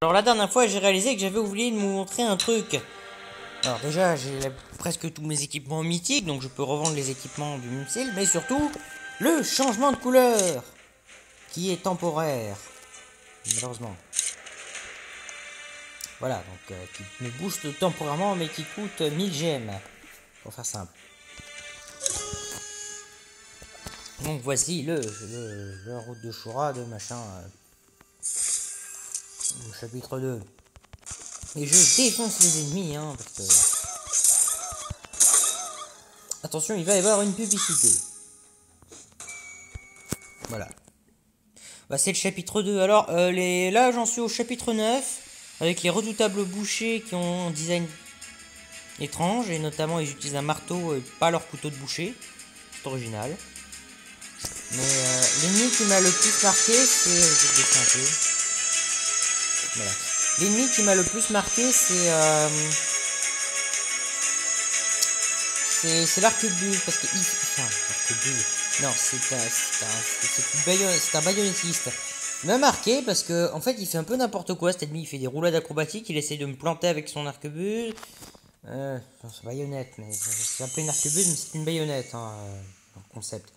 Alors la dernière fois, j'ai réalisé que j'avais oublié de vous montrer un truc. Alors déjà, j'ai presque tous mes équipements mythiques, donc je peux revendre les équipements du même style, mais surtout, le changement de couleur, qui est temporaire, malheureusement. Voilà, donc qui me booste temporairement, mais qui coûte 1000 gemmes, pour faire simple. Donc voici le route de Shura de machin, chapitre 2. Et je défonce les ennemis, hein, parce que... Attention, il va y avoir une publicité. Voilà. Bah, c'est le chapitre 2. Alors, là, j'en suis au chapitre 9, avec les redoutables bouchers qui ont un design étrange, et notamment, ils utilisent un marteau et pas leur couteau de boucher. C'est original. Mais l'ennemi qui m'a le plus marqué, c'est... Je vais baisser un peu. Voilà. L'ennemi qui m'a le plus marqué, c'est l'arquebuse, parce que... Enfin, l'arquebuse... Non, c'est un baïonnettiste. Il m'a marqué parce que, en fait, il fait un peu n'importe quoi, cet ennemi. Il fait des roulades acrobatiques, il essaie de me planter avec son arquebuse. C'est baïonnette, mais c'est appelé une arquebuse, mais c'est une baïonnette, hein, dans le concept.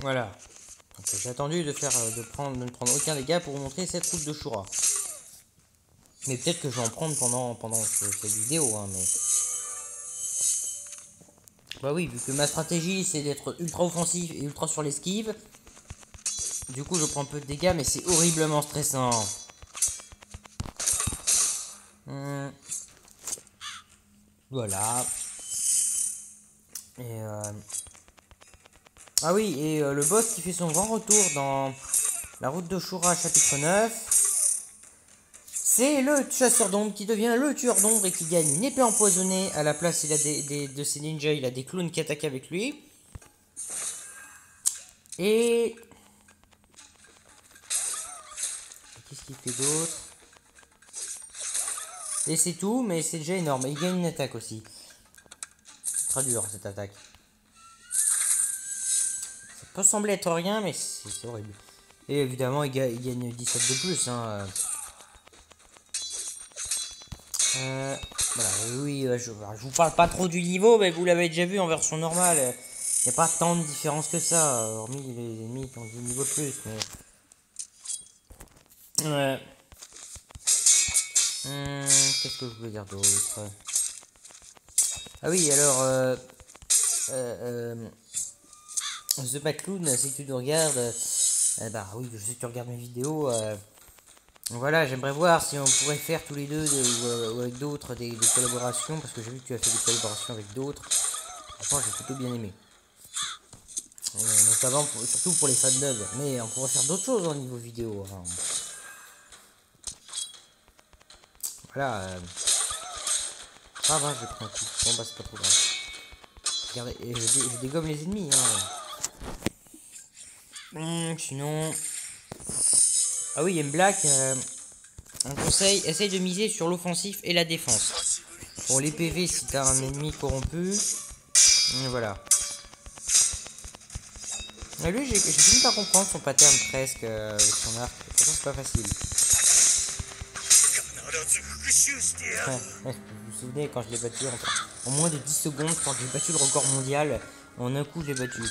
Voilà. J'ai attendu de ne prendre aucun dégât pour vous montrer cette route de Shura. Mais peut-être que je vais en prendre pendant cette vidéo, hein, mais... Bah oui, vu que ma stratégie c'est d'être ultra offensif et ultra sur l'esquive. Du coup je prends peu de dégâts, mais c'est horriblement stressant. Voilà. Et ah oui, et le boss qui fait son grand retour dans la route de Shura chapitre 9. C'est le chasseur d'ombre qui devient le tueur d'ombre et qui gagne une épée empoisonnée. À la place, il a de ses ninjas, il a des clowns qui attaquent avec lui. Et... Qu'est-ce qu'il fait d'autre? Et c'est tout, mais c'est déjà énorme. Et il gagne une attaque aussi. C'est très dur cette attaque. Ça peut sembler être rien, mais c'est horrible. Et évidemment, il gagne 17 de plus. Hein. Voilà, oui, je vous parle pas trop du niveau, mais vous l'avez déjà vu en version normale. Il n'y a pas tant de différence que ça, hormis les ennemis qui ont 10 niveaux de plus. Mais... Ouais. Qu'est-ce que je voulais dire d'autre? Ah oui, alors... The Bacloun, si tu nous regardes... bah oui, je sais que tu regardes mes vidéos... Voilà, j'aimerais voir si on pourrait faire tous les deux ou avec d'autres des collaborations, parce que j'ai vu que tu as fait des collaborations avec d'autres. Franchement, j'ai plutôt bien aimé. Notamment, surtout pour les fans dub. Mais on pourrait faire d'autres choses au niveau vidéo. Hein. Voilà. Ah bah, je prends un coup. Bon bah, c'est pas trop grave. Regardez, et je dégomme les ennemis. Hein. Sinon... Ah oui, M-Black... un conseil, essaye de miser sur l'offensif et la défense. Bon, les PV si t'as un ennemi corrompu. Voilà. Mais lui, j'ai fini par comprendre son pattern presque avec son arc. Pourtant, c'est pas facile. Vous vous souvenez quand je l'ai battu en moins de 10 secondes, quand j'ai battu le record mondial, en un coup, je l'ai battu.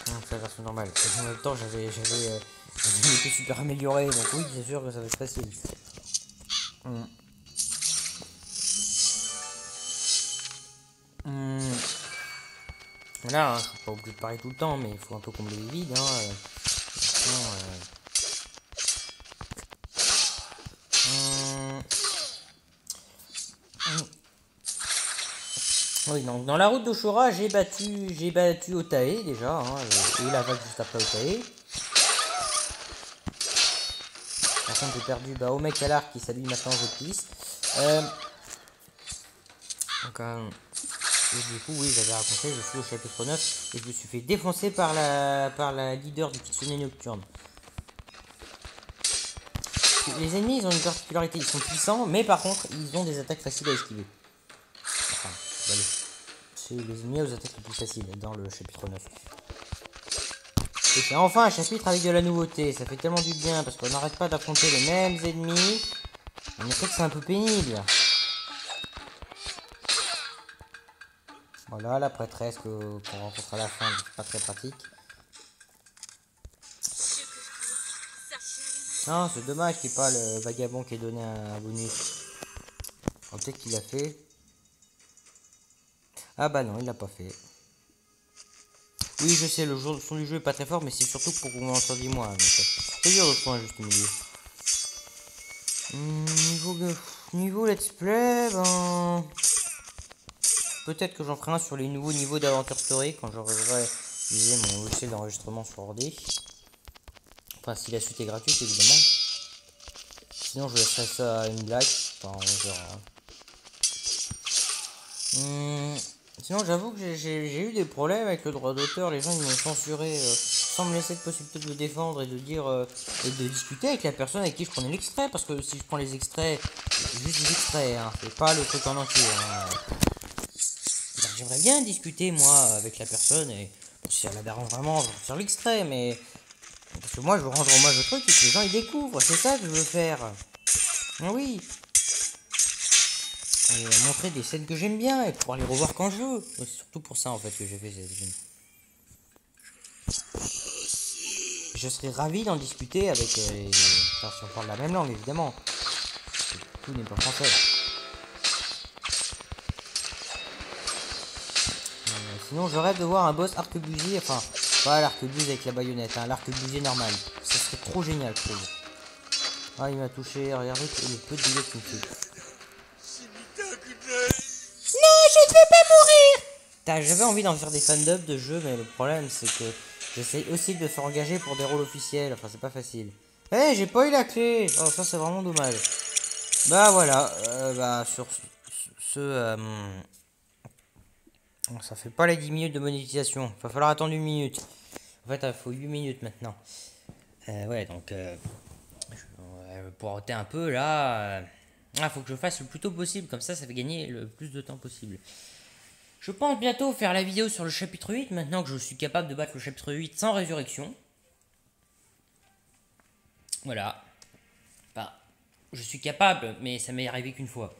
C'est la version normale. Et en même temps, j'avais été super amélioré, donc oui, c'est sûr que ça va être facile. Voilà, hein, je suis pas obligé de parler tout le temps, mais il faut un peu combler les vides. Hein, Oui, donc dans la route d'Oshura, j'ai battu Otae déjà, hein, et la vague juste après Otae. Par contre, j'ai perdu Omek à l'arc qui s'habille maintenant je pisse. Donc, et du coup, oui, j'avais raconté, je suis au chapitre 9 et je me suis fait défoncer par la leader du Kitsune Nocturne. Les ennemis, ils ont une particularité, ils sont puissants, mais par contre, ils ont des attaques faciles à esquiver. Enfin, allez. C'est les ennemis aux attaques les plus faciles dans le chapitre 9. Et c'est enfin un chapitre avec de la nouveauté. Ça fait tellement du bien parce qu'on n'arrête pas d'affronter les mêmes ennemis. On est que c'est un peu pénible. Voilà, la prêtresse qu'on rencontre à la fin, c'est pas très pratique. Non, c'est dommage qu'il n'y ait pas le vagabond qui ait donné un bonus. Peut-être qu'il l'a fait. Ah bah non, il l'a pas fait. Oui, je sais, le son du jeu est pas très fort, mais c'est surtout pour que vous m'entendiez moi. C'est dur de trouver un juste milieu. Niveau let's play, ben... Peut-être que j'en ferai un sur les nouveaux niveaux d'Aventure Story quand j'aurai utilisé mon logiciel d'enregistrement sur ordi. Enfin, si la suite est gratuite, évidemment. Sinon, je laisserai ça à une blague. Enfin, on verra. Sinon, j'avoue que j'ai eu des problèmes avec le droit d'auteur. Les gens, ils m'ont censuré sans me laisser de possibilité de le défendre et de dire et de discuter avec la personne avec qui je prenais l'extrait. Parce que si je prends les extraits, juste les extraits, hein, c'est pas le truc en entier. Hein. J'aimerais bien discuter, moi, avec la personne et si elle la dérange vraiment, sur l'extrait, mais parce que moi, je veux rendre hommage au truc et que les gens ils découvrent. C'est ça que je veux faire. Oui. Et montrer des scènes que j'aime bien et pouvoir les revoir quand je veux. C'est surtout pour ça en fait que j'ai fait cette vidéo. Je serais ravi d'en discuter avec enfin, si on parle la même langue évidemment. Tout n'est pas français. Sinon je rêve de voir un boss arquebusier, enfin pas l'arquebuse avec la baïonnette, hein, l'arquebusier normal. Ça serait trop génial je trouve. Ah il m'a touché, regardez le peu de dégâts qu'il me fait. J'avais envie d'en faire des fandubs de jeux, mais le problème c'est que j'essaye aussi de se faire engager pour des rôles officiels, enfin c'est pas facile. Eh, j'ai pas eu la clé. Oh, ça c'est vraiment dommage. Bah voilà, bah sur ce... ça fait pas les 10 minutes de monétisation, il va falloir attendre 1 minute. En fait, il faut 8 minutes maintenant. Ouais, donc... pour arrêter un peu là... faut que je fasse le plus tôt possible, comme ça fait gagner le plus de temps possible. Je pense bientôt faire la vidéo sur le chapitre 8, maintenant que je suis capable de battre le chapitre 8 sans résurrection. Voilà. Bah, je suis capable, mais ça m'est arrivé qu'une fois.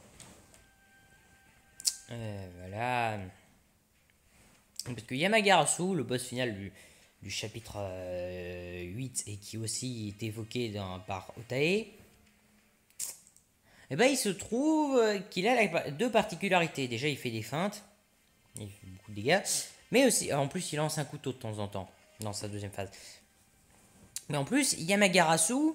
Voilà. Parce que Yamagarasu, le boss final du chapitre 8, et qui aussi est évoqué par Otae, et ben il se trouve qu'il a deux particularités. Déjà, il fait des feintes. Il fait beaucoup de dégâts. Mais aussi, en plus, il lance un couteau de temps en temps dans sa deuxième phase. Mais en plus, Yamagarasu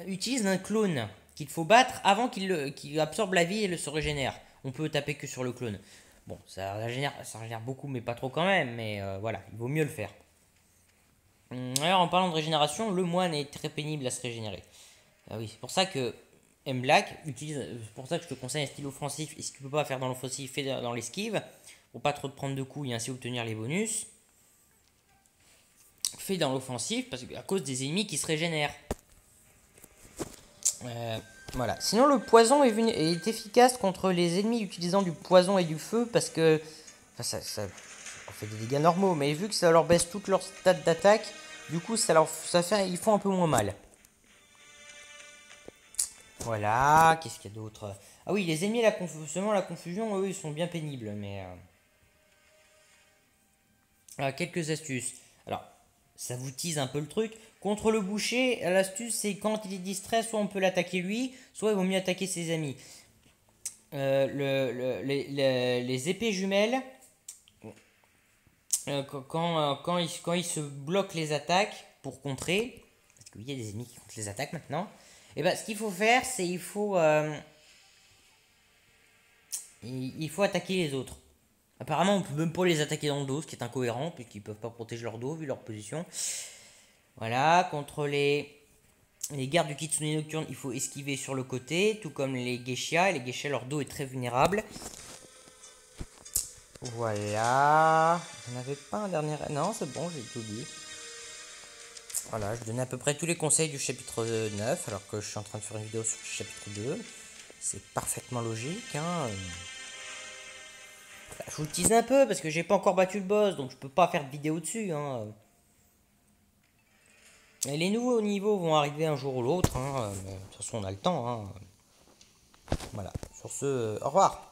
utilise un clone qu'il faut battre avant qu'il absorbe la vie et se régénère. On peut taper que sur le clone. Bon, ça régénère beaucoup, mais pas trop quand même. Mais voilà, il vaut mieux le faire. Alors, en parlant de régénération, le moine est très pénible à se régénérer. Ah oui, c'est pour ça que M-Black utilise, c'est pour ça que je te conseille un style offensif, et si tu peux pas faire dans l'offensif, fais dans l'esquive, pour pas trop te prendre de coups et ainsi obtenir les bonus. Fais dans l'offensif, parce que à cause des ennemis qui se régénèrent. Voilà. Sinon, le poison est efficace contre les ennemis utilisant du poison et du feu, parce que enfin, ça fait des dégâts normaux, mais vu que ça leur baisse toutes leurs stats d'attaque, du coup, ils font un peu moins mal. Voilà, qu'est-ce qu'il y a d'autre? Ah oui, les ennemis, seulement la confusion, eux, ils sont bien pénibles, mais... quelques astuces. Alors, ça vous tease un peu le truc. Contre le boucher, l'astuce, c'est quand il est distrait, soit on peut l'attaquer lui, soit il vaut mieux attaquer ses amis. Les épées jumelles, quand ils se bloquent les attaques pour contrer, parce qu'il y a des ennemis qui contre les attaques maintenant, et ben ce qu'il faut faire, c'est il faut attaquer les autres. Apparemment, on peut même pas les attaquer dans le dos, ce qui est incohérent, puisqu'ils peuvent pas protéger leur dos vu leur position. Voilà, contre les gardes du Kitsune Nocturne, il faut esquiver sur le côté, tout comme les geishas. Et les geishas, leur dos est très vulnérable. Voilà. Je n'avais pas un dernier... Non, c'est bon, j'ai tout dit. Voilà, je donnais à peu près tous les conseils du chapitre 9, alors que je suis en train de faire une vidéo sur le chapitre 2. C'est parfaitement logique, hein. Je vous le tease un peu parce que j'ai pas encore battu le boss, donc je peux pas faire de vidéo dessus. Hein. Et les nouveaux niveaux vont arriver un jour ou l'autre. Hein. De toute façon, on a le temps. Hein. Voilà. Sur ce, au revoir.